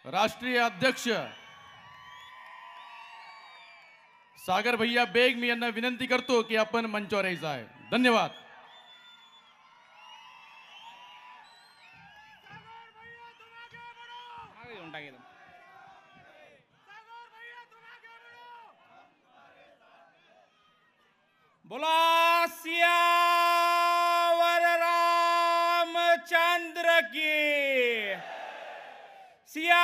राष्ट्रीय अध्यक्ष सागर भैया बेग मी यांना विनंती करतो की आपण मंचावर यायचं आहे। धन्यवाद। बोला सियावर रामचंद्र की, सियावर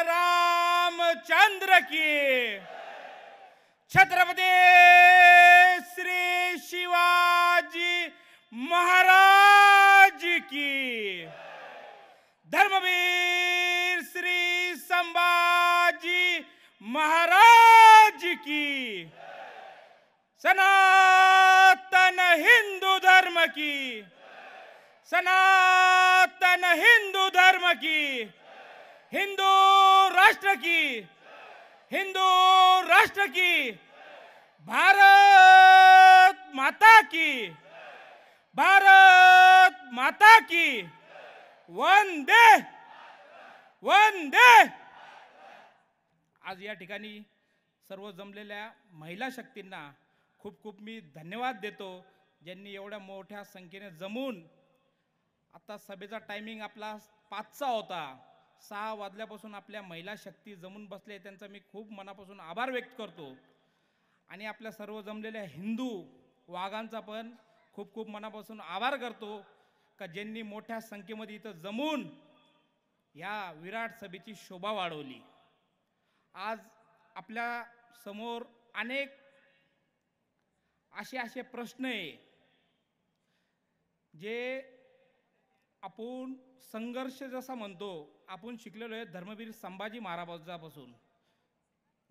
रामचंद्र की, छत्रपती श्री शिवाजी महाराज की, धर्मवीर श्री संभाजी महाराज की, सनातन हिंदू धर्म की, सनातन हिंदू धर्म की, हिंदू राष्ट्र की, हिंदू राष्ट्र की, भारत माता की, भारत माता की, वंदे वंदे। आज या ठिकाणी सर्व जमलेल्या महिला शक्तींना खूप खूप मी धन्यवाद देतो, ज्यांनी एवढ्या मोठ्या संख्येने जमून, आता सभेचा टायमिंग आपला 5चा होता, 6 वाजल्यापासून आपल्या महिला शक्ती जमून बसले, त्यांचा मी खूप मनापासून आभार व्यक्त करतो। आणि आपल्या सर्व जमलेल्या हिंदू वाघांचा पण खूप खूप मनापासून आभार करतो का ज्यांनी मोठ्या संख्येमध्ये इथं जमून या विराट सभेची शोभा वाढवली। आज आपल्या समोर अनेक असे प्रश्न आहे जे आपण संघर्ष जसा म्हणतो, आपण शिकलेलो आहे धर्मवीर संभाजी महाराजांपासून,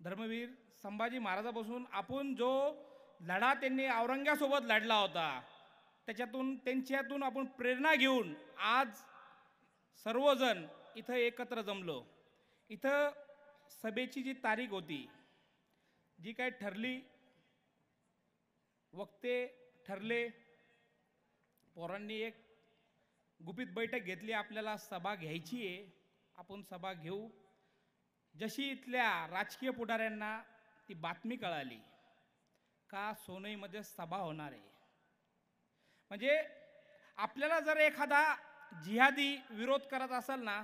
धर्मवीर संभाजी महाराजांपासून आपण जो लढा त्यांनी औरंग्यासोबत लढला होता, त्यांच्यातून आपण प्रेरणा घेऊन आज सर्वजण इथं एकत्र जमलो। इथं सभेची जी तारीख होती, जी काय ठरली, वक्ते ठरले, पोरांनी एक गुपित बैठक घेतली, आपल्याला सभा घ्यायची आहे, आपण सभा घेऊ। जशी इथल्या राजकीय पुढाऱ्यांना ती बातमी कळाली का सोनईमध्ये सभा होणार आहे, म्हणजे आपल्याला जर एखादा जिहादी विरोध करत असेल ना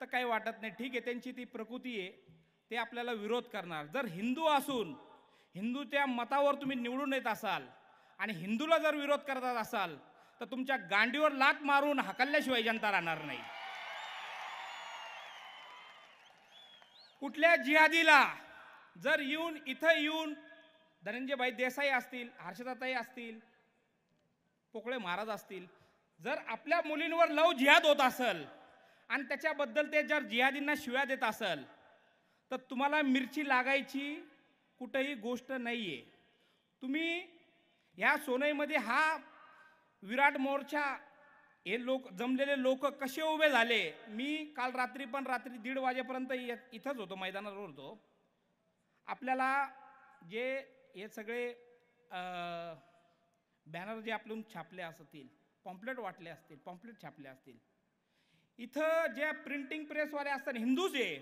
तर काही वाटत नाही, ठीक आहे, त्यांची ती प्रकृती आहे, ते आपल्याला विरोध करणार। जर हिंदू असून हिंदू त्या मतावर तुम्ही निवडून येत असाल आणि हिंदूला जर विरोध करत असाल तर तुमच्या गांडीवर लाथ मारून हकलल्याशिवाय जनता राहणार नाही। कुठल्या जिहादीला जर इथं येऊन धनंजयभाई देसाई असतील, हर्षदाताई असतील, पोकळे महाराज असतील, जर आपल्या मुलींवर लव जिहाद होत असेल आणि त्याच्याबद्दल ते जर जिहादींना शिव्या देत असेल तर तुम्हाला मिरची लागायची कुठेही गोष्ट नाहीये। तुम्ही ह्या सोनईमध्ये हा विराट मोर्चा, हे जमलेले लोक कसे उभे झाले, मी काल रात्री 1:30 वाजेपर्यंत इथंच होतो, मैदानावर होतो। आपल्याला जे हे सगळे बॅनर जे आपल्याला छापले असतील, पॉम्पलेट वाटले असतील, पॉम्पलेट छापले असतील, इथं ज्या प्रिंटिंग प्रेसवाले असतात हिंदूच आहे,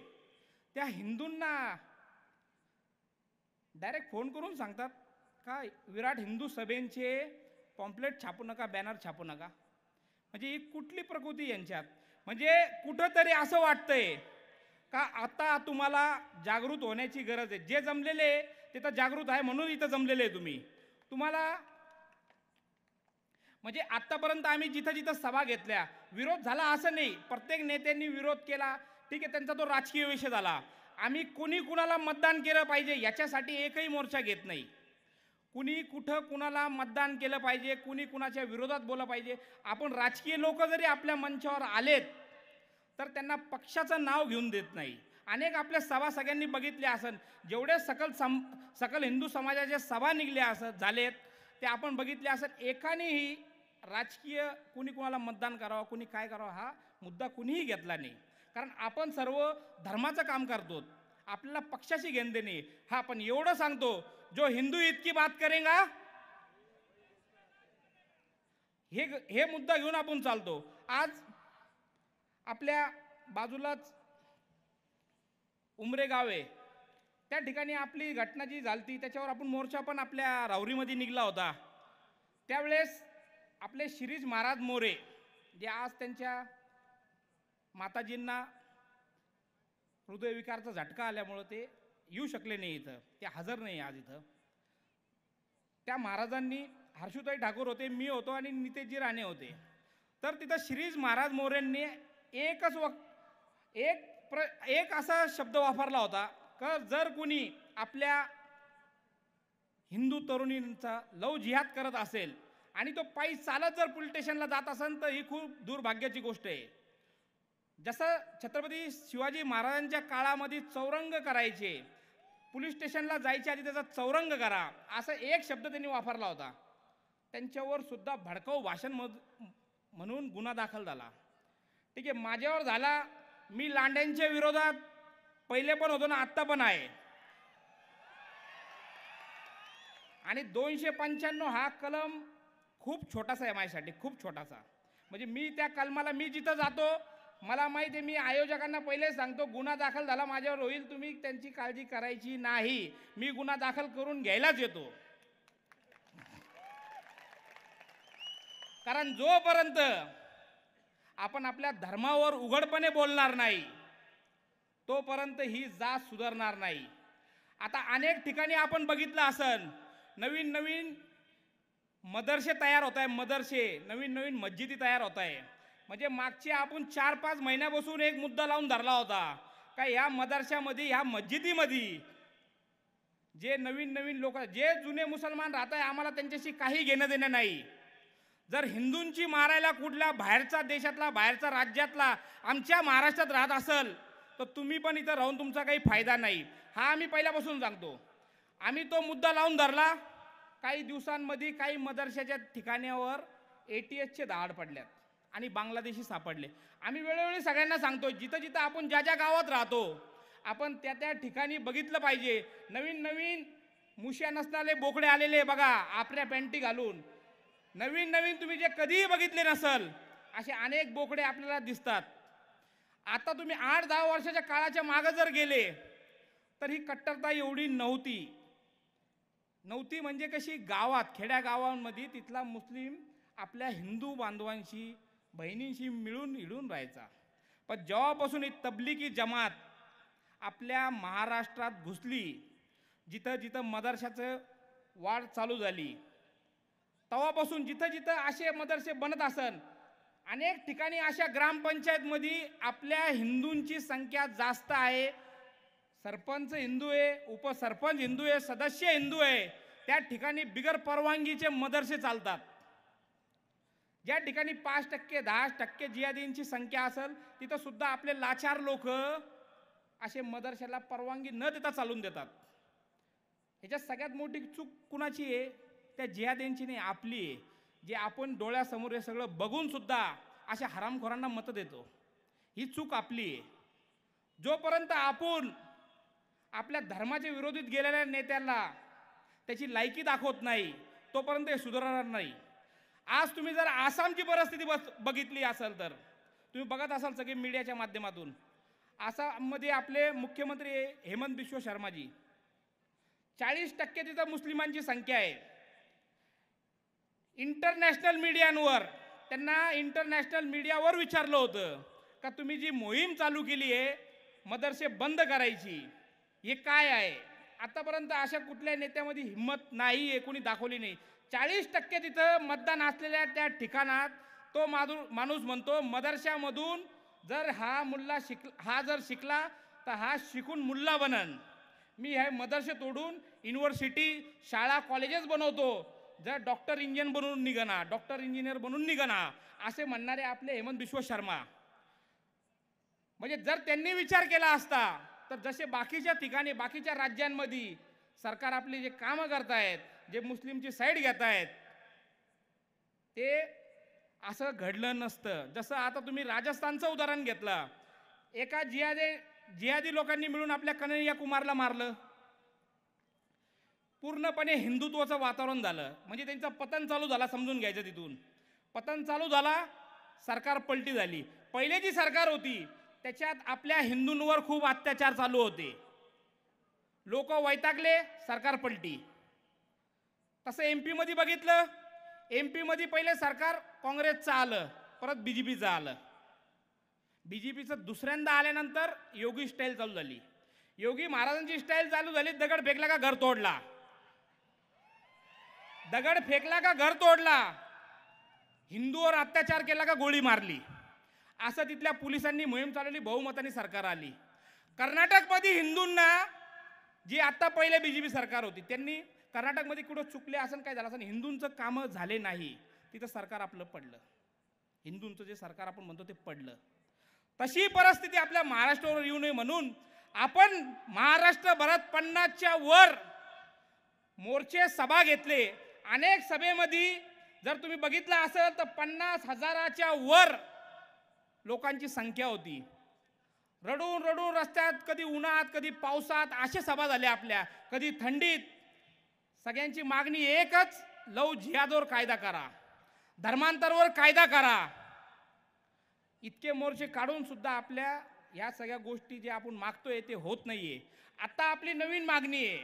त्या हिंदूंना डायरेक्ट फोन करून सांगतात का विराट हिंदू सभेंचे पॉम्पलेट छापू नका, बॅनर छापू नका। म्हणजे ही कुठली प्रकृती यांच्यात? म्हणजे कुठंतरी असं वाटतंय का आता तुम्हाला जागृत होण्याची गरज आहे। जे जमलेले ते तर जागृत आहे म्हणून इथं जमलेले तुम्हाला म्हणजे आतापर्यंत आम्ही जिथं जिथं सभा घेतल्या विरोध झाला असं नाही, प्रत्येक नेत्यांनी विरोध केला, ठीक आहे, त्यांचा तो राजकीय विषय झाला। आम्ही कुणी कुणाला मतदान केलं पाहिजे याच्यासाठी एकही मोर्चा घेत नाही, कुणी कुठं कुणाला मतदान केलं पाहिजे, कुणी कुणाच्या विरोधात बोललं पाहिजे। आपण राजकीय लोक जरी आपल्या मंचावर आलेत तर त्यांना पक्षाचं नाव घेऊन देत नाही। अनेक आपल्या सभा सगळ्यांनी बघितल्या असन, जेवढे सकल हिंदू समाजाच्या सभा निघल्या झालेत ते आपण बघितले असन, एकानेही राजकीय कुणी कुणाला मतदान करावं, कुणी काय करावं हा मुद्दा कुणीही घेतला नाही, कारण आपण सर्व धर्माचं काम करतो, आपल्याला पक्षाशी घेणं देणे। हा पण एवढं सांगतो, जो हिंदू इतकी बात करेगा, हे मुद्दा घेऊन आपण चालतो। आज आपल्या बाजूलाच उमरे गाव आहे, त्या ठिकाणी आपली घटना जी झाली त्याच्यावर आपण मोर्चा पण आपल्या राहुरीमध्ये निघला होता. त्यावेळेस आपले शिरीष महाराज मोरे जे आज त्यांच्या माताजींना हृदयविकारचा झटका आल्यामुळं ते येऊ शकले नाही, इथं ते हजर नाही आज इथं. त्या महाराजांनी, हर्षुताई ठाकूर होते, मी होतो आणि नितेशजी राणे होते. तर तिथं शिरीष महाराज मोरेंनी एक असा शब्द वापरला होता का जर कुणी आपल्या हिंदू तरुणींचा लव जिहाद करत असेल आणि तो पायी चालत जर पोलीस स्टेशनला जात असेल तर ही खूप दुर्भाग्याची गोष्ट आहे. जसं छत्रपती शिवाजी महाराजांच्या काळामध्ये चौरंग करायचे, पोलीस स्टेशनला जायच्या आधी त्याचा चौरंग करा, असा एक शब्द त्यांनी वापरला होता. त्यांच्यावर सुद्धा भडकाऊ भाषण म्हणून गुन्हा दाखल झाला. ठीक आहे, माझ्यावर झाला. मी लांड्यांच्या विरोधात पहिले पण होतो ना, आत्ता पण आहे. आणि 295 हा कलम खूप छोटासा आहे माझ्यासाठी, खूप छोटासा. म्हणजे मी त्या कलमाला, मी जिथं जातो मला माहिती आहे, मी आयोजकांना पहिले सांगतो गुन्हा दाखल झाला माझ्यावर होईल, तुम्ही त्यांची काळजी करायची नाही, मी गुन्हा दाखल करून घ्यायलाच येतो. कारण जोपर्यंत आपण आपल्या धर्मावर उघडपणे बोलणार नाही तोपर्यंत ही जात सुधारणार नाही. आता अनेक ठिकाणी आपण बघितलं असन, नवीन नवीन मदरसे तयार होत आहे, मदरसे, नवीन नवीन मस्जिदी तयार होत आहे. म्हणजे मागच्या आपण 4-5 महिन्यापासून एक मुद्दा लावून धरला होता का या मदरशामध्ये, ह्या मस्जिदीमध्ये जे नवीन नवीन लोक, जे जुने मुसलमान राहत आहे, आम्हाला त्यांच्याशी काही घेणं देणं नाही. जर हिंदूंची मारायला कुठल्या बाहेरचा देशातला, बाहेरचा राज्यातला आमच्या महाराष्ट्रात राहत असेल तर तुम्ही पण इथं राहून तुमचा काही फायदा नाही. हा आम्ही पहिल्यापासून सांगतो. आम्ही तो मुद्दा लावून धरला. काही दिवसांमध्ये काही मदरशाच्या ठिकाणावर ATSचे दहाड पडल्यात आणि बांगलादेशी सापडले. आम्ही वेळोवेळी सगळ्यांना सांगतो, जिथं जिथं आपण ज्या ज्या गावात राहतो आपण त्या त्या ठिकाणी बघितलं पाहिजे. नवीन नवीन मुश्या नसणारे बोकडे आलेले बघा आपल्या पॅन्टी घालून, नवीन नवीन तुम्ही जे कधीही बघितले नसल असे अनेक बोकडे आपल्याला दिसतात. आता तुम्ही 8-10 वर्षाच्या काळाच्या मागे जर गेले तर ही कट्टरता एवढी नव्हती. म्हणजे कशी, गावात, खेड्या गावांमध्ये तिथला मुस्लिम आपल्या हिंदू बांधवांशी, बहिणींशी मिळून हिडून राहायचा. पण जेव्हापासून ही तबलिगी जमात आपल्या महाराष्ट्रात घुसली, जिथं जिथं मदरशाचं वाढ चालू झाली, तेव्हापासून जिथं जिथं असे मदरसे बनत असन, अनेक ठिकाणी अशा ग्रामपंचायतमध्ये आपल्या हिंदूंची संख्या जास्त आहे. सरपंच हिंदू आहे, उपसरपंच हिंदू आहे, सदस्य हिंदू आहे. त्या ठिकाणी बिगर परवानगीचे मदरसे चालतात. ज्या ठिकाणी 5%, 10% जिहादींची संख्या असेल तिथं सुद्धा आपले लाचार लोक असे मदरशाला परवानगी न देता चालून देतात. ह्याच्यात सगळ्यात मोठी चूक कुणाची आहे? त्या जिहादींची नाही, आपली आहे. जे आपण डोळ्यासमोर हे सगळं बघून सुद्धा अशा हरामखोरांना मतं देतो, ही चूक आपली आहे. जोपर्यंत आपण आपल्या धर्माच्या विरोधीत गेलेल्या नेत्याला त्याची लायकी दाखवत नाही तोपर्यंत हे सुधारणार नाही. आज तुम्ही जर आसामची परिस्थिती बघितली असेल तर तुम्ही बघत असाल सगळे मीडियाच्या माध्यमातून, आसाममध्ये आपले मुख्यमंत्री हेमंत बिश्व शर्माजी, 40% तिथं मुस्लिमांची संख्या आहे. इंटरनॅशनल मीडियावर विचारलं होतं का तुम्ही जी मोहीम चालू केली आहे मदरसे बंद करायची, हे काय आहे? आतापर्यंत अशा कुठल्या नेत्यामध्ये हिंमत नाही आहे, कोणी दाखवली नाही. 40% तिथं मतदान असलेल्या त्या ठिकाणात तो माणूस म्हणतो मदरशामधून जर हा जर शिकला तर हा शिकून मुल्ला बनन. मी हे मदरसे तोडून युनिव्हर्सिटी, शाळा, कॉलेजेस बनवतो. जर डॉक्टर इंजिनियर बनून निघना असे म्हणणारे आपले हेमंत बिश्व शर्मा. म्हणजे जर त्यांनी विचार केला असता तर जसे बाकीच्या ठिकाणी, बाकीच्या राज्यांमध्ये सरकार आपली जे कामं करतायत, जे मुस्लिमची साईड घेत आहेत, ते असं घडलं नसतं. जसं आता तुम्ही राजस्थानचं उदाहरण घेतलं, एका जिहादी लोकांनी मिळून आपल्या कन्हैया कुमारला मारलं. पूर्णपणे हिंदुत्वाचं वातावरण झालं. म्हणजे त्यांचं पतन चालू झाला, समजून घ्यायचं. तिथून पतन चालू झाला, सरकार पलटी झाली. पहिले जी सरकार होती त्याच्यात आपल्या हिंदूंवर खूप अत्याचार चालू होते. लोक वैतागले, सरकार पलटी. तसं MP मध्ये बघितलं, MP मध्ये पहिले सरकार काँग्रेसचं आलं, परत BJPचं आलं. BJPचं दुसऱ्यांदा आल्यानंतर योगी स्टाईल चालू झाली. योगी महाराजांची स्टाईल चालू झाली, दगड फेकला का घर तोडला, दगड फेकला का घर तोडला, हिंदूवर अत्याचार केला का गोळी मारली. असं तिथल्या पोलिसांनी मोहीम चालवली, बहुमताने सरकार आली. कर्नाटकमध्ये हिंदूंना, जी आता पहिले BJP सरकार होती, त्यांनी कर्नाटकमध्ये कुठं चुकले असं काय झालं असं हिंदूंचं कामं झाले नाही, तिथं सरकार आपलं पडलं. हिंदूंचं जे सरकार आपण म्हणतो ते पडलं. तशी परिस्थिती आपल्या महाराष्ट्रावर येऊ नये म्हणून आपण महाराष्ट्रभरात 50च्या वर मोर्चे सभा घेतले. अनेक सभेमध्ये जर तुम्ही बघितलं असेल तर 50,000च्या वर लोकांची संख्या होती. रडून रडून रस्त्यात, कधी उन्हात कधी पावसात अशा सभा झाल्या आपल्या, कधी थंडीत. सगळ्यांची मागणी एकच, लव जिहादवर कायदा करा, धर्मांतरावर कायदा करा. इतके मोर्चे काढून सुद्धा आपल्या या सगळ्या गोष्टी जे आपण मागतोय ते होत नाहीये. आता आपली नवीन मागणी आहे,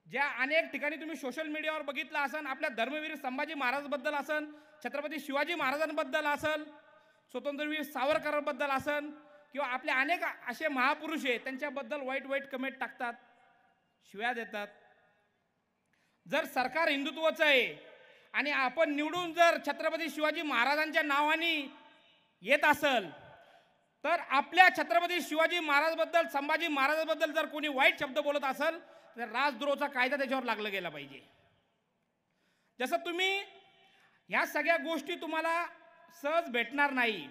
ज्या अनेक ठिकाणी तुम्ही सोशल मीडियावर बघितलं असन, आपल्या धर्मवीर संभाजी महाराजांबद्दल असन, छत्रपती शिवाजी महाराजांबद्दल असल, स्वातंत्र्यवीर सावरकरांबद्दल असन, किंवा आपले अनेक असे महापुरुष आहेत त्यांच्याबद्दल वाईट वाईट कमेंट टाकतात, शिव्या देतात. जर सरकार हिंदुत्वाचं आहे आणि आपण निवडून जर छत्रपती शिवाजी महाराजांच्या नावाने येत असल, तर आपल्या छत्रपती शिवाजी महाराजांबद्दल, संभाजी महाराजांबद्दल जर कोणी वाईट शब्द बोलत असेल तर राजद्रोहाचा कायदा त्याच्यावर लागला गेला पाहिजे. जसं तुम्ही ह्या सगळ्या गोष्टी तुम्हाला सहज भेटणार नाही.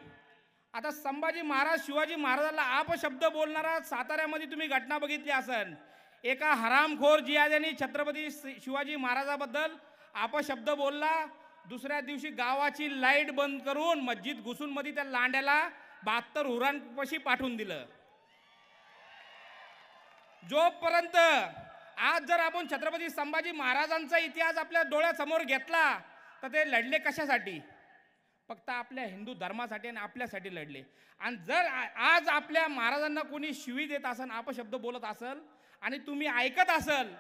आता संभाजी महाराज, शिवाजी महाराजांना अपशब्द बोलणारा साताऱ्यामध्ये तुम्ही घटना बघितली असेल. एका हरामखोर जिहाद्याने छत्रपती शिवाजी महाराजांबद्दल अपशब्द बोलला. दुसऱ्या दिवशी गावाची लाईट बंद करून मस्जिद घुसून मध्ये त्या लांड्याला 72 हुरांपाशी पाठवून दिलं. जोपर्यंत आज जर आपण छत्रपती संभाजी महाराजांचा इतिहास आपल्या डोळ्यासमोर घेतला तर ते लढले कशासाठी? फक्त आपल्या हिंदू धर्मासाठी आणि आपल्यासाठी लढले. आणि जर आज आपल्या महाराजांना कोणी शिवी देत असेल, अपशब्द बोलत असेल आणि तुम्ही ऐकत असेल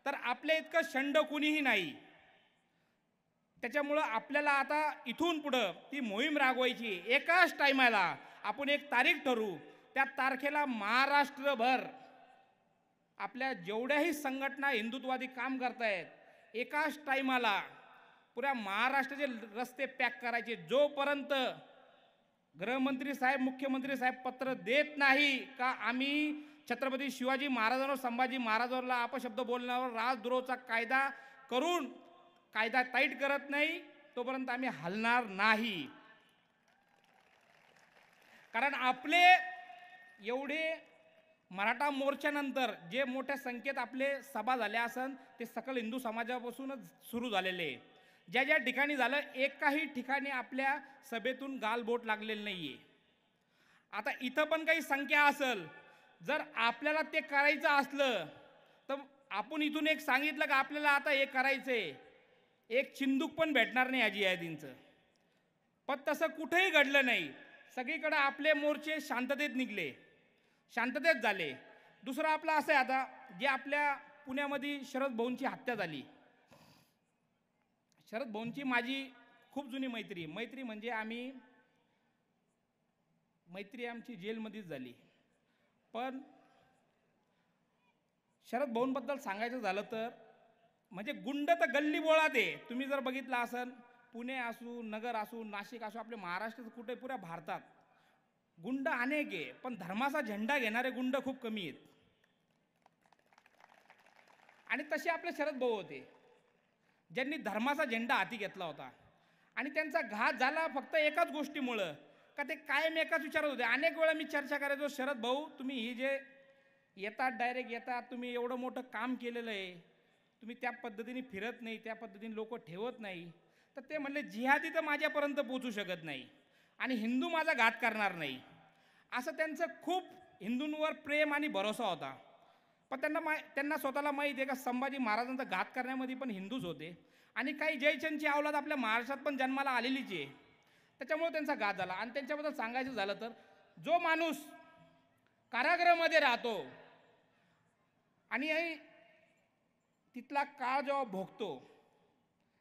तर आपल्या इतकं शंड कुणीही नाही. त्याच्यामुळं आपल्याला आता इथून पुढं ती मोहीम रागवायची. एकाच टायमाला आपण एक तारीख ठरवू, त्या तारखेला महाराष्ट्रभर आपल्या जेवढ्याही संघटना हिंदुत्ववादी काम करतायत, एकाच टायमाला पुऱ्या महाराष्ट्राचे रस्ते पॅक करायचे. जोपर्यंत गृहमंत्री साहेब, मुख्यमंत्री साहेब पत्र देत नाही का आम्ही छत्रपती शिवाजी महाराजांवर, संभाजी महाराजांवरला अपशब्द बोलण्यावर राजद्रोहाचा कायदा करून कायदा टाईट करत नाही, तोपर्यंत आम्ही हलणार नाही. कारण आपले एवढे मराठा मोर्चानंतर जे मोठ्या संख्येत आपले सभा झाल्या असन ते सकल हिंदू समाजापासूनच सुरू झालेले. ज्या ज्या ठिकाणी झालं, एकाही ठिकाणी आपल्या सभेतून गालबोट लागलेलं नाहीये. आता इथं पण काही संख्या असेल, जर आपल्याला ते करायचं असलं तर आपण इथून एक सांगितलं का आपल्याला आता हे करायचंय, एक चिंदूक पण भेटणार नाही आजी यादींचं. पण तसं कुठेही घडलं नाही. सगळीकडे आपले मोर्चे शांततेत निघले, शांततेत झाले. दुसरं आपलं असं आहे, आता जे आपल्या पुण्यामध्ये शरद भाऊंची हत्या झाली. शरद भाऊंची माझी खूप जुनी मैत्री म्हणजे मैत्री आमची जेलमध्येच झाली. पण शरद भाऊंबद्दल सांगायचं झालं तर म्हणजे गुंड तर गल्ली बोळात आहे. तुम्ही जर बघितलं असेल, पुणे असू, नगर असू, नाशिक असू, आपल्या महाराष्ट्रात कुठे पुऱ्या भारतात गुंड अनेक आहे, पण धर्माचा झेंडा घेणारे गुंड खूप कमी आहेत. आणि तसे आपले शरद भाऊ होते ज्यांनी धर्माचा झेंडा हाती घेतला होता. आणि त्यांचा घात झाला फक्त एकाच गोष्टीमुळं, का ते कायम एकाच विचारत होते. अनेक वेळा मी चर्चा करायचो, शरद भाऊ तुम्ही ही जे येतात, डायरेक्ट येतात, तुम्ही एवढं मोठं काम केलेलं आहे, तुम्ही त्या पद्धतीने फिरत नाही, त्या पद्धतीने लोक ठेवत नाही. तर ते म्हणले जिहादी तर माझ्यापर्यंत पोहोचू शकत नाही आणि हिंदू माझा घात करणार नाही. असं त्यांचं खूप हिंदूंवर प्रेम आणि भरोसा होता. पण त्यांना स्वतःला माहीत आहे का संभाजी महाराजांचा घात करण्यामध्ये पण हिंदूच होते आणि काही जयचंदची अवलाद आपल्या महाराष्ट्रात पण जन्माला आलेलीच आहे. त्याच्यामुळे त्यांचा घात झाला. आणि त्यांच्याबद्दल सांगायचं झालं तर जो माणूस कारागृहामध्ये राहतो आणि तिथला काळ जेव्हा भोगतो,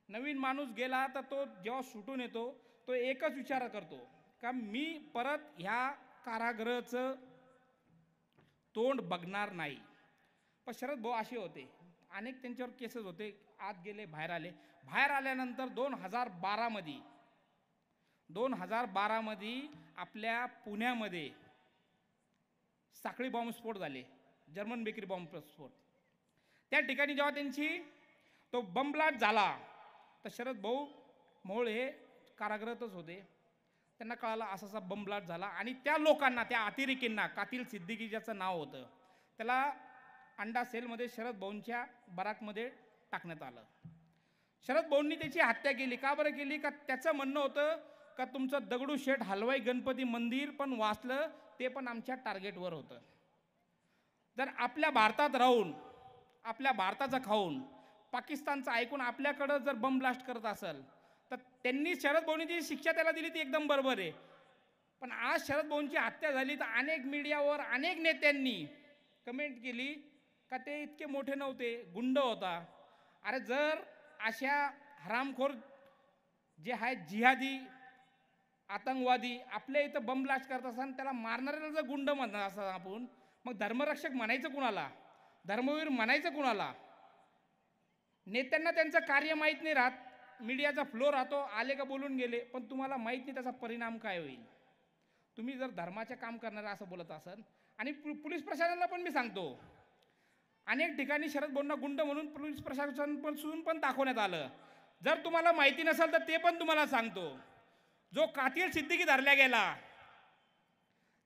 नवीन माणूस गेला तर तो जेव्हा सुटून येतो तो एकच विचार करतो का मी परत ह्या कारागृहाचं तोंड बघणार नाही. पण शरद भाऊ असे होते, अनेक त्यांच्यावर केसेस होते, आत गेले बाहेर आले. बाहेर आल्यानंतर 2012 मध्ये आपल्या पुण्यामध्ये साखळी बॉम्बस्फोट झाले, जर्मन बेकरी बॉम्बस्फोट. त्या ठिकाणी जेव्हा त्यांची तो बम ब्लास्ट झाला तर शरद भाऊ मोहोळ हे कारागृहातच होते. त्यांना कळालं असा असा बम ब्लास्ट झाला आणि त्या लोकांना, त्या अतिरेकींना, कातिल सिद्दीकी ज्याचं नाव होतं, त्याला अंडा सेलमध्ये शरद भाऊंच्या बराकमध्ये टाकण्यात आलं. शरद भाऊंनी त्याची हत्या केली. का बरं केली? का त्याचं म्हणणं होतं का तुमचं दगडूशेठ हलवाई गणपती मंदिर पण वाचलं, ते पण आमच्या टार्गेटवर होतं. जर आपल्या भारतात राहून, आपल्या भारताचं खाऊन, पाकिस्तानचं ऐकून आपल्याकडं जर बम ब्लास्ट करत असेल तर त्यांनी, शरद भाऊंनी जी शिक्षा त्याला दिली ती एकदम बरोबर आहे. पण आज शरद भाऊंची हत्या झाली तर अनेक मीडियावर अनेक नेत्यांनी कमेंट केली का ते इतके मोठे नव्हते, गुंड होता. अरे जर अशा हरामखोर जे आहेत जिहादी आतंकवादी आपल्या इथं बम ब्लास्ट करत असताना त्याला मारणाऱ्याला जर गुंड म्हणणार असं आपण, मग धर्मरक्षक म्हणायचं कुणाला? धर्मवीर म्हणायचं कुणाला? नेत्यांना त्यांचं कार्य माहीत नाही राहत, मीडियाचा फ्लो राहतो, आले का बोलून गेले, पण तुम्हाला माहीत नाही त्याचा परिणाम काय होईल. तुम्ही जर धर्माचे काम करणारा असं बोलत असाल, आणि पोलीस प्रशासनाला पण मी सांगतो, अनेक ठिकाणी शरद भाऊंना गुंड म्हणून पोलीस प्रशासन पण दाखवण्यात आलं. जर तुम्हाला माहिती नसेल तर ते पण तुम्हाला सांगतो. जो कातिल सिद्दीकी धरला गेला,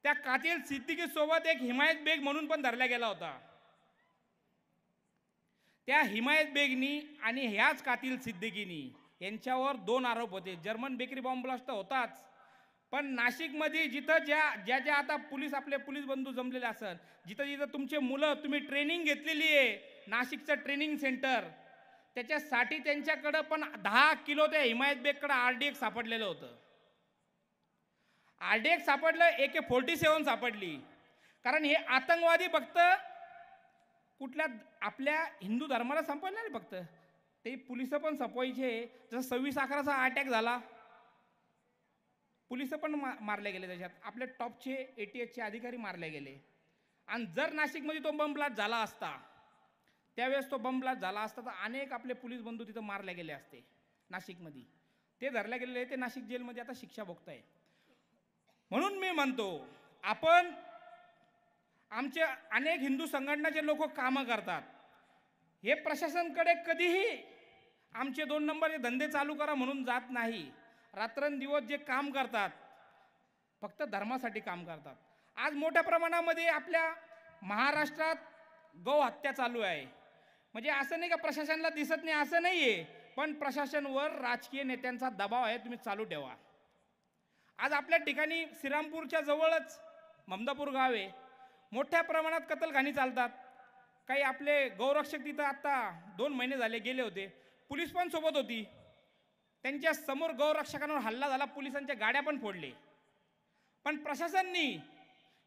त्या कातिल सिद्दीकी सोबत एक हिमायत बेग म्हणून पण धरला गेला होता. त्या हिमायत बेगनी आणि ह्याच कातिल सिद्दीकीनी यांच्यावर 2 आरोप होते. जर्मन बेकरी बॉम्ब ब्लास्ट तर होताच, पण नाशिकमध्ये जिथं ज्या आता आपले पोलीस बंधू जमलेले असतात, जिथं तुमचे मुलं, तुम्ही ट्रेनिंग घेतलेली आहे, नाशिकचं ट्रेनिंग सेंटर, त्याच्यासाठी त्यांच्याकडं पण 10 किलो त्या हिमायत बेगकडं RDX सापडलेलं होतं. RDX सापडलं, AK-47 सापडली. कारण हे आतंकवादी फक्त कुठल्या आपल्या हिंदू धर्माला संपवलं नाही, फक्त ते पोलिस पण संपवायचे. जसं 26/11चा अटॅक झाला, पोलिस पण मारले गेले, त्याच्यात आपले टॉपचे ATFचे अधिकारी मारले गेले. आणि जर नाशिकमध्ये तो बम ब्लास्ट झाला असता, त्यावेळेस तो बम ब्लास्ट झाला असता तर अनेक आपले पोलीस बंधू तिथं मारले गेले असते नाशिकमध्ये. ते धरले गेलेले, ते नाशिक जेलमध्ये आता शिक्षा भोगताय. म्हणून मी म्हणतो, आपण आमचे अनेक हिंदू संघटनाचे लोक कामं करतात, हे प्रशासनाकडे कधीही आमचे 2 नंबरचे धंदे चालू करा म्हणून जात नाही. रात्रंदिवस जे काम करतात, फक्त धर्मासाठी काम करतात. आज मोठ्या प्रमाणामध्ये आपल्या महाराष्ट्रात गौ हत्या चालू आहे. म्हणजे असं नाही का प्रशासनाला दिसत नाही, असं नाही आहे, पण प्रशासनावर राजकीय नेत्यांचा दबाव आहे, तुम्ही चालू ठेवा. आज आपल्या ठिकाणी श्रीरामपूरच्या जवळच ममदापूर गाव आहे, मोठ्या प्रमाणात कत्तलखानी चालतात. काही आपले गौरक्षक तिथं आता 2 महिने झाले गेले होते, पोलीस पण सोबत होती, त्यांच्या समोर गौरक्षकांवर हल्ला झाला, पोलिसांच्या गाड्या पण फोडले. पण प्रशासनाने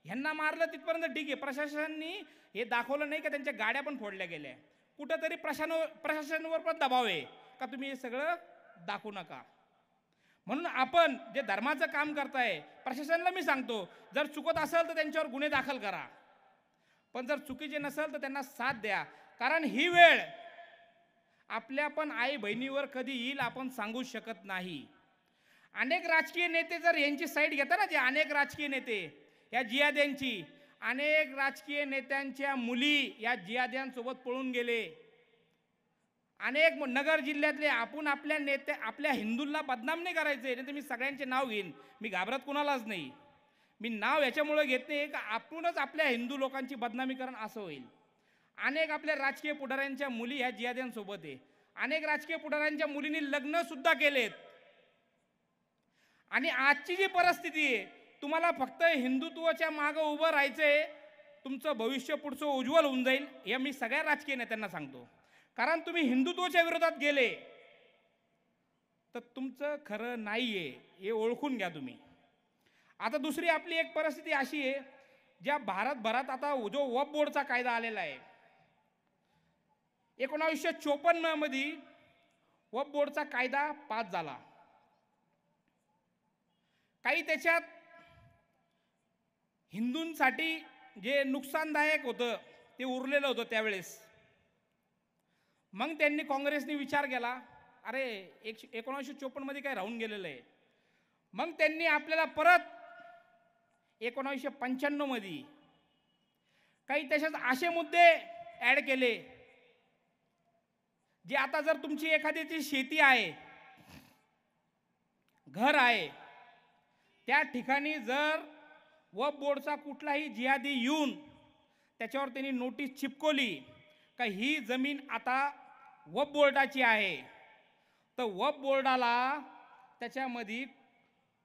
ह्यांना मारलं तिथपर्यंत ठीक आहे, प्रशासनाने हे दाखवलं नाही का त्यांच्या गाड्या पण फोडल्या गेल्या. कुठंतरी प्रशासनावर पण दबाव आहे का तुम्ही हे सगळं दाखवू नका. म्हणून आपण जे धर्माचं काम करताय, प्रशासनाला मी सांगतो, जर चुकत असेल तर त्यांच्यावर गुन्हे दाखल करा, पण जर चुकीचे नसेल तर त्यांना साथ द्या. कारण ही वेळ आपल्या पण आई बहिणीवर कधी येईल आपण सांगू शकत नाही. अनेक राजकीय नेते जर यांची साईड घेता ना, जे अनेक राजकीय नेते या जिहाद्यांची, अनेक राजकीय नेत्यांच्या मुली या जिहाद्यांसोबत पळून गेले. अनेक नगर जिल्ह्यातले, आपण आपल्या हिंदूंना बदनाम नाही करायचे, नाही तर मी सगळ्यांचे नाव घेईन, मी घाबरत कुणालाच नाही. मी नाव याच्यामुळे घेत नाही का आपणच आपल्या हिंदू लोकांची बदनामी करण असं होईल. अनेक आपल्या राजकीय पुढाऱ्यांच्या मुली ह्या जिहाद्यांसोबत आहे. अनेक राजकीय पुढाऱ्यांच्या मुलींनी लग्न सुद्धा केलेत. आणि आजची जी परिस्थिती आहे, तुम्हाला फक्त हिंदुत्वाच्या मागं उभं राहायचंय, तुमचं भविष्य पुढचं उज्ज्वल होऊन जाईल, हे मी सगळ्या राजकीय नेत्यांना सांगतो. कारण तुम्ही हिंदुत्वाच्या विरोधात गेले तर तुमचं खरं नाहीये, हे ओळखून घ्या तुम्ही. आता दुसरी आपली एक परिस्थिती अशी आहे, ज्या भारतभरात आता जो वक्फ बोर्डचा कायदा आलेला आहे, 1954 मध्ये वक्फ बोर्डचा कायदा पास झाला. काही त्याच्यात हिंदूंसाठी जे नुकसानदायक होतं ते उरलेलं होतं त्यावेळेस. मग त्यांनी काँग्रेसने विचार केला, अरे 1954 मध्ये काय राहून गेलेलं आहे. मग त्यांनी आपल्याला परत 1995 मध्ये काही त्याच्यात असे मुद्दे ॲड केले, जे आता जर तुमची एखाद्याची शेती आहे, घर आहे, त्या ठिकाणी जर वक्फ बोर्डचा कुठलाही जिहादी येऊन त्याच्यावर त्यांनी नोटीस चिपकवली का ही जमीन आता वक्फ बोर्डाची आहे, तर वक्फ बोर्डाला त्याच्यामध्ये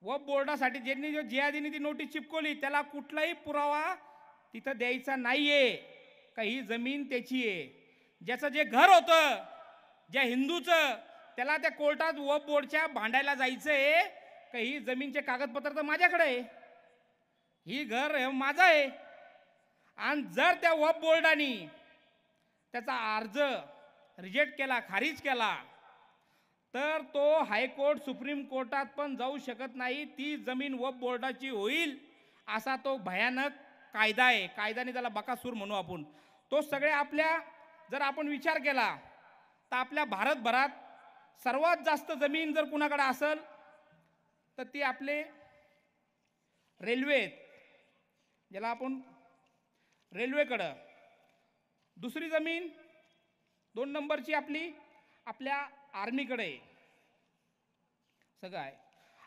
वक्फ बोर्डासाठी ज्यांनी जो जिहादीने ती नोटीस चिपकवली त्याला कुठलाही पुरावा तिथं द्यायचा नाहीये का ही जमीन त्याची आहे. ज्याचं जे घर होतं ज्या हिंदूचं, त्याला त्या कोर्टात वक्फ बोर्डच्या भांडायला जायचंय का ही जमीनचे कागदपत्र तर माझ्याकडे आहे, ही घर हे माझं आहे. आणि जर त्या वक्फ बोर्डाने त्याचा अर्ज रिजेक्ट केला, खारिज केला, तर तो हायकोर्ट सुप्रीम कोर्टात पण जाऊ शकत नाही. ती जमीन वक्फ बोर्डाची होईल असा तो भयानक कायदा आहे. कायद्याने त्याला बकासूर म्हणू आपण. तो सगळे आपल्या जर आपण विचार केला तर आपल्या भारतभरात सर्वात जास्त जमीन जर कुणाकडे असेल तर ती आपले रेल्वे, ज्याला आपण रेल्वेकडं. दुसरी जमीन 2 नंबरची आपल्या आर्मीकडे आहे, सगळं आहे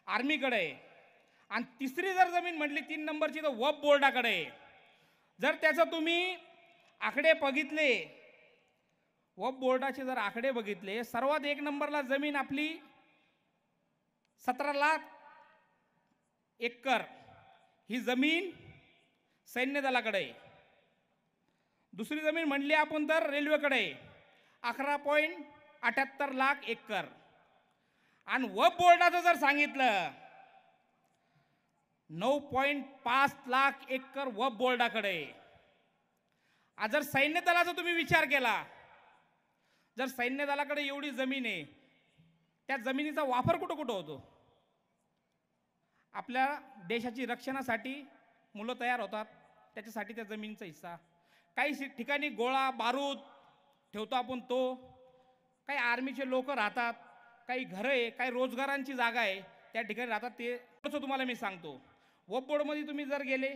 आर्मीकडे आहे. आणि तिसरी जर जमीन म्हटली 3 नंबरची तर वक्फ बोर्डाकडे आहे. जर त्याचं तुम्ही आकडे बघितले, वक्फ बोर्डाचे जर आकडे बघितले, सर्वात 1 नंबरला जमीन आपली 17 लाख एकर ही जमीन सैन्य दलाकडे आहे. दुसरी जमीन म्हणली आपण तर रेल्वेकडे 11.78 लाख एकर. आणि वक्फ बोर्डाचं जर सांगितलं 9.5 लाख एकर वक्फ बोर्डाकडे. आज जर सैन्य दलाचा तुम्ही विचार केला, जर सैन्य दलाकडे एवढी जमीन आहे, त्या जमिनीचा वापर कुठं कुठं होतो? आपल्या देशाची रक्षणासाठी मुलं तयार होतात, त्याच्यासाठी त्या जमिनीचा हिस्सा. काही ठिकाणी गोळा बारूद ठेवतो आपण तो, काही आर्मीचे लोक राहतात, काही घरं आहे, काही रोजगारांची जागा आहे त्या ठिकाणी राहतात. ते तुम्हाला मी सांगतो. वक्फ बोर्डमध्ये तुम्ही जर गेले,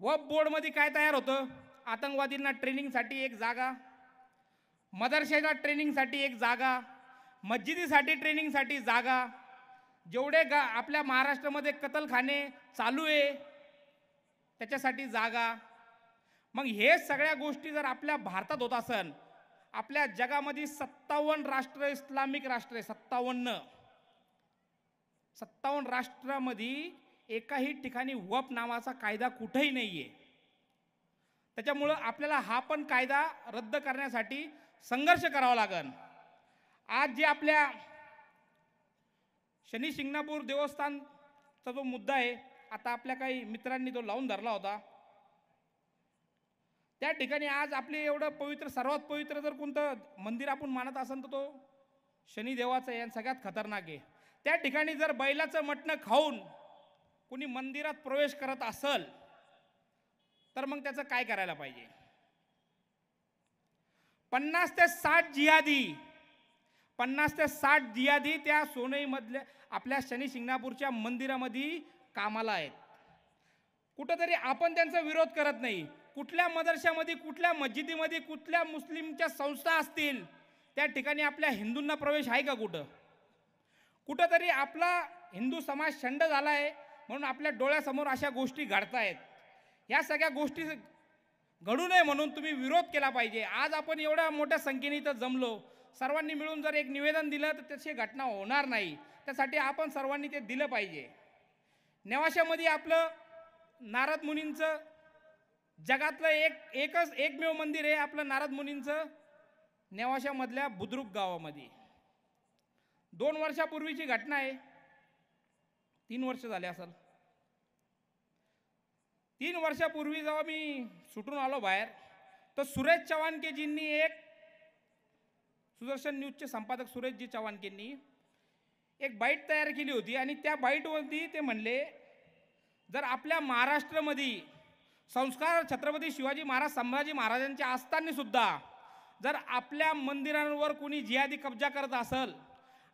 वक्फ बोर्डमध्ये काय तयार होतं? आतंकवादींना ट्रेनिंगसाठी एक जागा, मदरशाला ट्रेनिंगसाठी एक जागा, मस्जिदीसाठी ट्रेनिंगसाठी जागा, जेवढे आपल्या महाराष्ट्रामध्ये कतलखाने चालू आहे त्याच्यासाठी जागा. मग हे सगळ्या गोष्टी जर आपल्या भारतात होत असन, आपल्या जगामध्ये 57 राष्ट्र इस्लामिक राष्ट्र आहे, 57 राष्ट्रामध्ये एकाही ठिकाणी वक्फ नावाचा कायदा कुठेही नाहीये. त्याच्यामुळं आपल्याला हा पण कायदा रद्द करण्यासाठी संघर्ष करावा लागेल. आज जे आपल्या शनी शिंगणापूर देवस्थानचा जो मुद्दा आहे, आता आपल्या काही मित्रांनी तो लावून धरला होता. त्या ठिकाणी आज आपले एवढं पवित्र, सर्वात पवित्र जर कोणतं मंदिर आपण मानत असेल तर तो शनिदेवाचं आहे आणि सगळ्यात खतरनाक आहे. त्या ठिकाणी जर बैलाचं मटणं खाऊन कुणी मंदिरात प्रवेश करत असेल तर मग त्याचं काय करायला पाहिजे? 50 ते 60 जिहादी त्या सोनईमधल्या आपल्या शनी शिंगणापूरच्या मंदिरामध्ये कामाला आहेत. कुठंतरी आपण त्यांचा विरोध करत नाही. कुठल्या मदरशामध्ये, कुठल्या मस्जिदीमध्ये, कुठल्या मुस्लिमच्या संस्था असतील त्या ठिकाणी आपल्या हिंदूंना प्रवेश आहे का? कुठंतरी आपला हिंदू समाज शंड झाला आहे म्हणून आपल्या डोळ्यासमोर अशा गोष्टी घडतायत. या सगळ्या गोष्टी घडू नये म्हणून तुम्ही विरोध केला पाहिजे. आज आपण एवढ्या मोठ्या संख्येने इथं जमलो, सर्वांनी मिळून जर एक निवेदन दिलं तर तशी घटना होणार नाही. त्यासाठी आपण सर्वांनी ते दिलं पाहिजे. नेवाशामध्ये आपलं नारद मुनींचं जगातलं एकमेव मंदिर आहे आपलं नारद मुनींचं, नेवाशामधल्या बुद्रुक गावामध्ये. 2 वर्षापूर्वीची घटना आहे, 3 वर्ष झाले असेल. 3 वर्षापूर्वी जेव्हा मी सुटून आलो बाहेर, तर सुरेश चव्हाणकेजींनी एक सुदर्शन न्यूजचे संपादक सुरेशजी चव्हाणकेंनी एक बाईट तयार केली होती आणि त्या बाईटवरती ते म्हणले, जर आपल्या महाराष्ट्रामध्ये संस्कार छत्रपती शिवाजी महाराज संभाजी महाराजांच्या असताना सुद्धा जर आपल्या मंदिरांवर कोणी जिहादी कब्जा करत असेल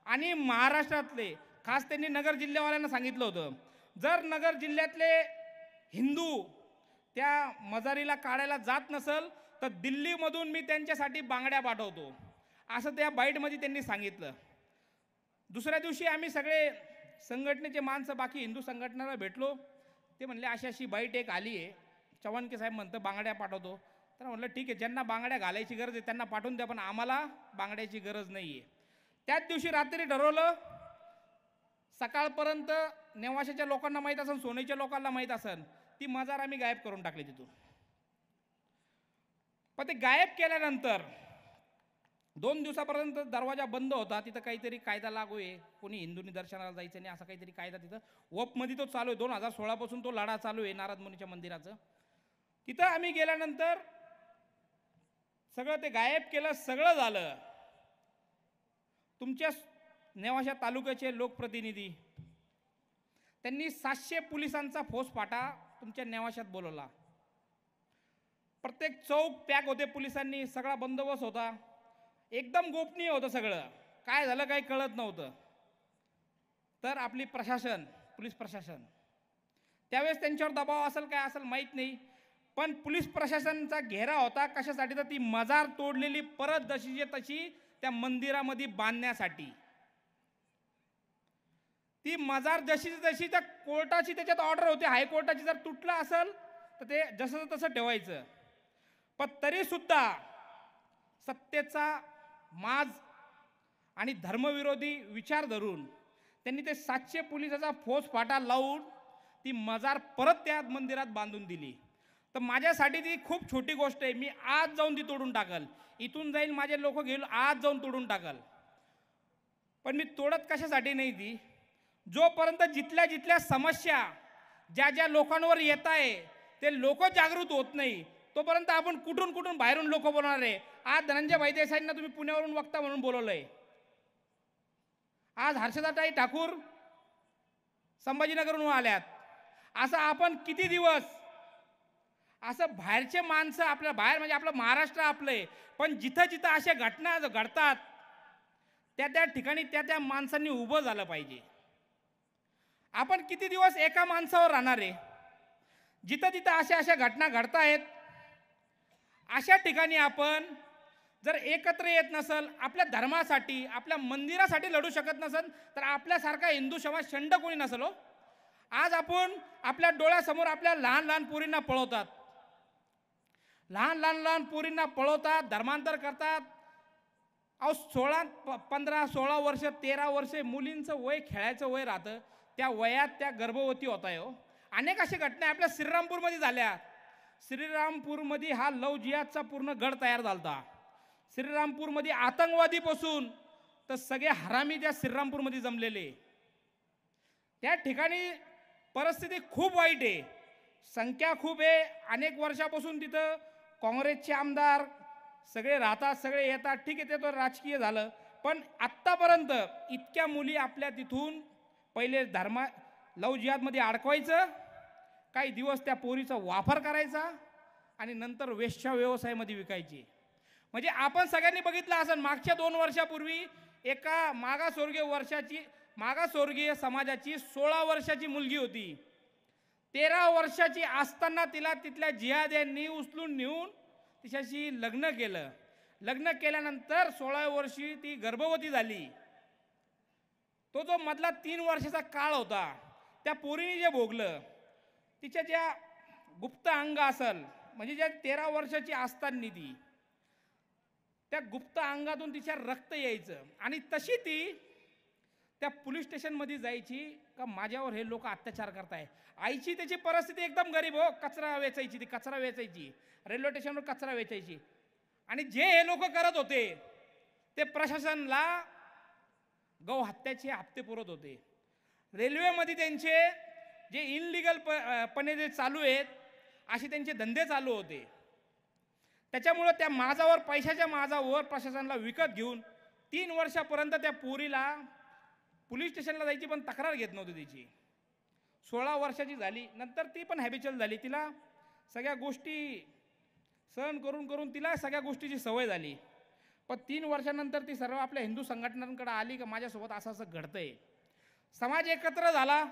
आणि महाराष्ट्रातले खास त्यांनी नगर जिल्ह्यावाल्यांना सांगितलं होतं, जर नगर जिल्ह्यातले हिंदू त्या मजारीला काढायला जात नसेल तर दिल्लीमधून मी त्यांच्यासाठी बांगड्या पाठवतो, असं त्या बाईटमध्ये त्यांनी सांगितलं. दुसऱ्या दिवशी आम्ही सगळे संघटनेचे माणसं बाकी हिंदू संघटनेला भेटलो. ते म्हणले अशी अशी बाईट एक आली आहे, चव्हाणके साहेब म्हणतं बांगड्या पाठवतो. तर म्हटलं ठीक आहे, ज्यांना बांगड्या घालायची गरज आहे त्यांना पाठवून द्या, पण आम्हाला बांगड्याची गरज नाही आहे. त्याच दिवशी रात्री ठरवलं, सकाळपर्यंत नेवाशाच्या लोकांना माहीत असेल, सोनेच्या लोकांना माहीत असेल, ती मजार आम्ही गायब करून टाकली तिथून. पण ते गायब केल्यानंतर 2 दिवसापर्यंत दरवाजा बंद होता. तिथं काहीतरी कायदा लागू आहे, कोणी हिंदूंनी दर्शनाला जायचं नाही, असा काहीतरी कायदा तिथं वपमध्ये तो चालू आहे. 2016 पासून तो लढा चालू आहे नारद मुनीच्या मंदिराचं. तिथं आम्ही गेल्यानंतर सगळं ते गायब केलं, सगळं झालं. तुमच्या नेवाशा तालुक्याचे लोकप्रतिनिधी त्यांनी 700 पोलिसांचा फौजफाटा तुमच्या नेवाशात बोलवला. प्रत्येक चौक पॅक होते पोलिसांनी, सगळा बंदोबस्त होता, एकदम गोपनीय होतं सगळं. काय झालं काही कळत नव्हतं. तर आपली प्रशासन, पोलीस प्रशासन, त्यावेळेस त्यांच्यावर दबाव असेल काय असेल माहीत नाही, पण पोलीस प्रशासनाचा घेरा होता कशासाठी, तर ती मजार तोडलेली परत जशीची तशी त्या मंदिरामध्ये बांधण्यासाठी. ती मजार जशीची तशी त्या कोर्टाची त्याच्यात ऑर्डर होती हायकोर्टाची, जर तुटलं असेल तर ते जसं तसं ठेवायचं. पण तरी सुद्धा सत्तेचा माज आणि धर्मविरोधी विचार धरून त्यांनी ते 700 पोलिसाचा फौजफाटा लावून ती मजार परत त्या मंदिरात बांधून दिली. तर माझ्यासाठी ती खूप छोटी गोष्ट आहे. मी आज जाऊन ती तोडून टाकल, इथून जाईल माझे लोक घेऊन आज जाऊन तोडून टाकल. पण मी तोडत कशासाठी नाही, ती जोपर्यंत जिथल्या जिथल्या समस्या ज्या ज्या लोकांवर येत आहे ते लोक जागृत होत नाही, तोपर्यंत आपण कुठून कुठून बाहेरून लोक बोलवणार आहे. आज धनंजय भाई देसाईंना तुम्ही पुण्यावरून वक्ता म्हणून बोलवलंय, आज हर्षदाताई ठाकूर संभाजीनगरहून आल्यात. असं आपण किती दिवस असं बाहेरचे माणसं आपल्या बाहेर, म्हणजे आपलं महाराष्ट्र आपलंय, पण जिथं जिथं अशा घटना घडतात त्या त्या ठिकाणी त्या त्या माणसांनी उभं झालं पाहिजे. आपण किती दिवस एका माणसावर राहणार आहे? जिथं जिथं अशा अशा घटना घडतायत अशा ठिकाणी आपण जर एकत्र येत नसल, आपल्या धर्मासाठी आपल्या मंदिरासाठी लढू शकत नसल, तर आपल्यासारखा हिंदू समाज शंड कोणी नसल हो. आज आपण आपल्या डोळ्यासमोर आपल्या लहान लहान पोरींना पळवतात, लहान पोरींना पळवतात, धर्मांतर करतात. अहो 15-16 वर्ष 13 वर्ष मुलींचं वय खेळायचं वय राहतं, त्या वयात त्या गर्भवती होत आहे हो. अनेक अशा घटना आपल्या श्रीरामपूरमध्ये झाल्या. श्रीरामपूरमध्ये हा लव जिहादचा पूर्ण गड तयार झाला. श्रीरामपूरमध्ये आतंकवादीपासून तर सगळे हरामी त्या श्रीरामपूरमध्ये जमलेले. त्या ठिकाणी परिस्थिती खूप वाईट आहे, संख्या खूप आहे. अनेक वर्षापासून तिथं काँग्रेसचे आमदार सगळे राहतात, सगळे येतात, ठीक आहे, ते तर राजकीय झालं. पण आत्तापर्यंत इतक्या मुली आपल्या तिथून पहिले लव जिहादमध्ये अडकवायचं, काही दिवस त्या पोरीचा वापर करायचा आणि नंतर वेश्या व्यवसायामध्ये विकायची. म्हणजे आपण सगळ्यांनी बघितलं असं, मागच्या 2 वर्षापूर्वी एका मागासवर्गीय समाजाची 16 वर्षाची मुलगी होती. 13 वर्षाची असताना तिला तिथल्या जिहाद्यांनी उचलून नेऊन तिच्याशी लग्न केलं. लग्न केल्यानंतर 16 वर्षी ती गर्भवती झाली. तो जो मधला 3 वर्षाचा काळ होता, त्या पोरीने जे भोगलं, तिच्या ज्या गुप्त अंग असल, म्हणजे ज्या 13 वर्षाची असताना ती त्या गुप्त अंगातून तिच्या रक्त यायचं आणि तशी ती त्या पोलीस स्टेशनमध्ये जायची का माझ्यावर हे लोक अत्याचार करताय. आईची त्याची परिस्थिती एकदम गरीब हो, कचरा वेचायची, ती कचरा वेचायची, रेल्वे स्टेशनवर कचरा वेचायची. आणि जे हे लोक करत होते ते प्रशासनाला गौ हत्याचे हप्ते पुरवत होते. रेल्वेमध्ये त्यांचे जे इनलिगल पणे जे चालू आहेत असे त्यांचे धंदे चालू होते. त्याच्यामुळं त्या माझावर पैशाच्या माझावर प्रशासनाला विकत घेऊन 3 वर्षापर्यंत त्या पोरीला पोलीस स्टेशनला जायची पण तक्रार घेत नव्हती तिची. 16 वर्षाची झाली नंतर ती पण हॅबिच्युअल झाली. तिला सगळ्या गोष्टी सहन करून करून तिला सगळ्या गोष्टीची सवय झाली. पण 3 वर्षानंतर ती सर्व आपल्या हिंदू संघटनांकडे आली की माझ्यासोबत असं असं घडतंय. समाज एकत्र झाला.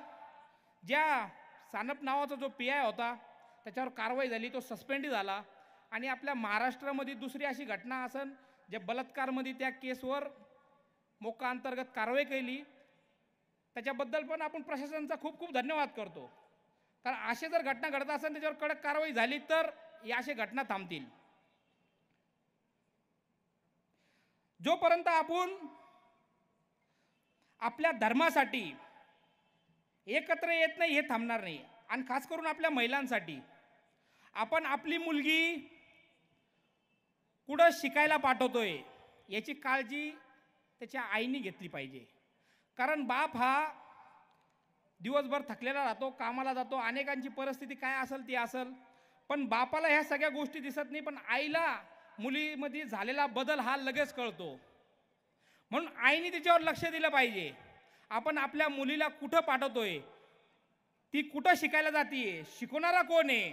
ज्या सानप नावाचा जो PI होता त्याच्यावर कारवाई झाली, तो सस्पेंड झाला. आणि आपल्या महाराष्ट्रामध्ये दुसरी अशी घटना असन जे बलात्कारमध्ये त्या केसवर मोका अंतर्गत कारवाई केली, त्याच्याबद्दल पण आपण प्रशासनाचा खूप खूप धन्यवाद करतो. कारण असे जर घटना घडत असेल त्याच्यावर कडक कारवाई झाली तर या अशा घटना थांबतील. जोपर्यंत आपण आपल्या धर्मासाठी एकत्र येत नाही हे थांबणार नाही. आणि खास करून आपल्या महिलांसाठी आपण आपली मुलगी कुठं शिकायला पाठवतोय याची काळजी त्याच्या आईने घेतली पाहिजे. कारण बाप हा दिवसभर थकलेला राहतो, कामाला जातो, अनेकांची परिस्थिती काय असेल ती असेल, पण बापाला ह्या सगळ्या गोष्टी दिसत नाही. पण आईला मुलीमध्ये झालेला बदल हा लगेच कळतो. म्हणून आईने तिच्यावर लक्ष दिलं पाहिजे. आपण आपल्या मुलीला कुठं पाठवतोय, ती कुठं शिकायला जातीये, शिकवणारा कोण आहे,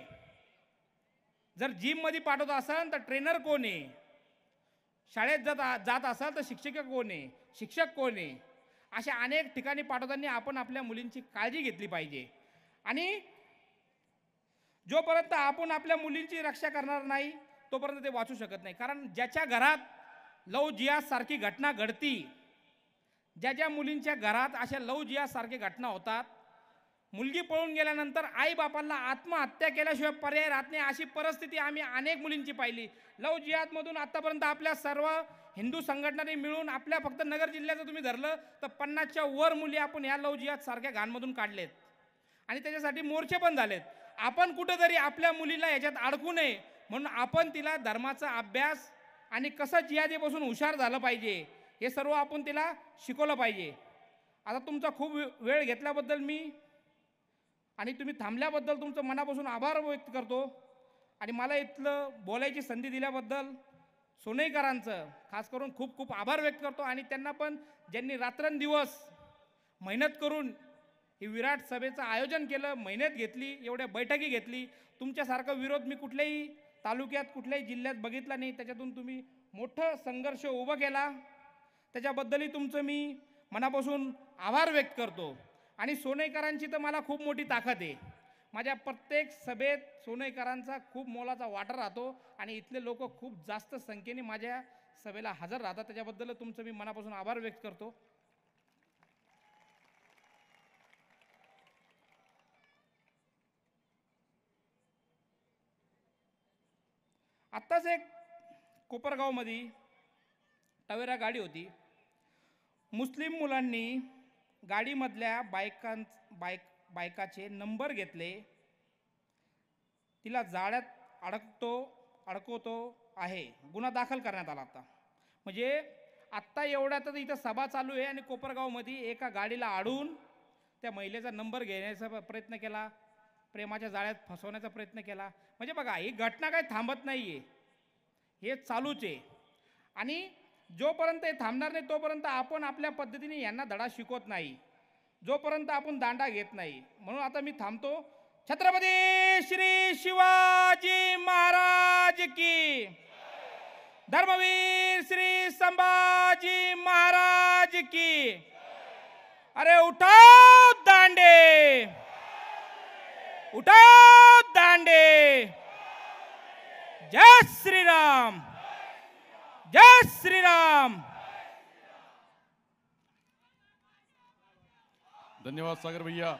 जर जिममध्ये पाठवत असाल तर ट्रेनर कोण आहे, शाळेत जात असाल तर शिक्षक कोण आहे, शिक्षक कोण आहे, अशा अनेक ठिकाणी पाठवताना आपण आपल्या मुलींची काळजी घेतली पाहिजे. आणि जोपर्यंत आपण आपल्या मुलींची रक्षा करणार नाही तोपर्यंत ते वाचू शकत नाही. कारण ज्याच्या घरात लव जिहाद सारखी घटना घडती, ज्या मुलींच्या घरात अशा लव जिहाद सारखी घटना होतात, मुलगी पळून गेल्यानंतर आई बापांना आत्महत्या केल्याशिवाय पर्याय राहत नाही, अशी परिस्थिती आम्ही अनेक मुलींची पाहिली. लव जिहादमधून आतापर्यंत आपल्या सर्व हिंदू संघटनांनी मिळून आपल्या फक्त नगर जिल्ह्याचं तुम्ही धरलं तर 50च्या वर मुली आपण ह्या लव जिहाद सारख्या घाणमधून काढलेत आणि त्याच्यासाठी मोर्चे पण झालेत. आपण कुठेतरी आपल्या मुलीला याच्यात अडकू नये म्हणून आपण तिला धर्माचा अभ्यास आणि कसं जिहादीपासून हुशार झालं पाहिजे हे सर्व आपण तिला शिकवलं पाहिजे. आता तुमचा खूप वेळ घेतल्याबद्दल मी आणि तुम्ही थांबल्याबद्दल तुमचं मनापासून आभार व्यक्त करतो. आणि मला इथलं बोलायची संधी दिल्याबद्दल सोनईकरांचं खास करून खूप खूप आभार व्यक्त करतो. आणि त्यांना पण ज्यांनी रात्रंदिवस मेहनत करून ही विराट सभेचं आयोजन केलं, मेहनत घेतली, एवढ्या बैठकी घेतली. तुमच्यासारखा विरोध मी कुठल्याही तालुक्यात कुठल्याही जिल्ह्यात बघितला नाही. त्याच्यातून तुम्ही मोठं संघर्ष उभा केला, त्याच्याबद्दलही तुमचं मी मनापासून आभार व्यक्त करतो. आणि सोनईकरांची तर मला खूप मोठी ताकद आहे. माझ्या प्रत्येक सभेत सोनईकरांचा खूप मोलाचा वाटा राहतो आणि इथले लोक खूप जास्त संख्येने माझ्या सभेला हजर राहतात. त्याच्याबद्दल तुमचं मी मनापासून आभार व्यक्त करतो. आत्ताच एक कोपरगावमध्ये टवेरा गाडी होती. मुस्लिम मुलांनी गाडीमधल्या बायकाचे नंबर घेतले, तिला जाळ्यात अडकवतो आहे. गुन्हा दाखल करण्यात आला. आता म्हणजे आत्ता एवढ्यातच इथं सभा चालू आहे आणि कोपरगावमध्ये एका गाडीला अडवून त्या महिलेचा नंबर घेण्याचा प्रयत्न केला, प्रेमाच्या जाळ्यात फसवण्याचा प्रयत्न केला. म्हणजे बघा ही घटना काही थांबत नाही आहे, हे चालूच आहे. आणि जोपर्यंत हे थांबणार नाही तोपर्यंत आपण आपल्या पद्धतीने यांना धडा शिकवत नाही, जोपर्यंत आपण दांडा घेत नाही. म्हणून आता मी थांबतो. छत्रपती श्री शिवाजी महाराज की, धर्मवीर श्री संभाजी महाराज की. अरे उठाओ दांडे, उठाओ दांडे. जय श्रीराम, जय श्रीराम. धन्यवाद सागर भैया.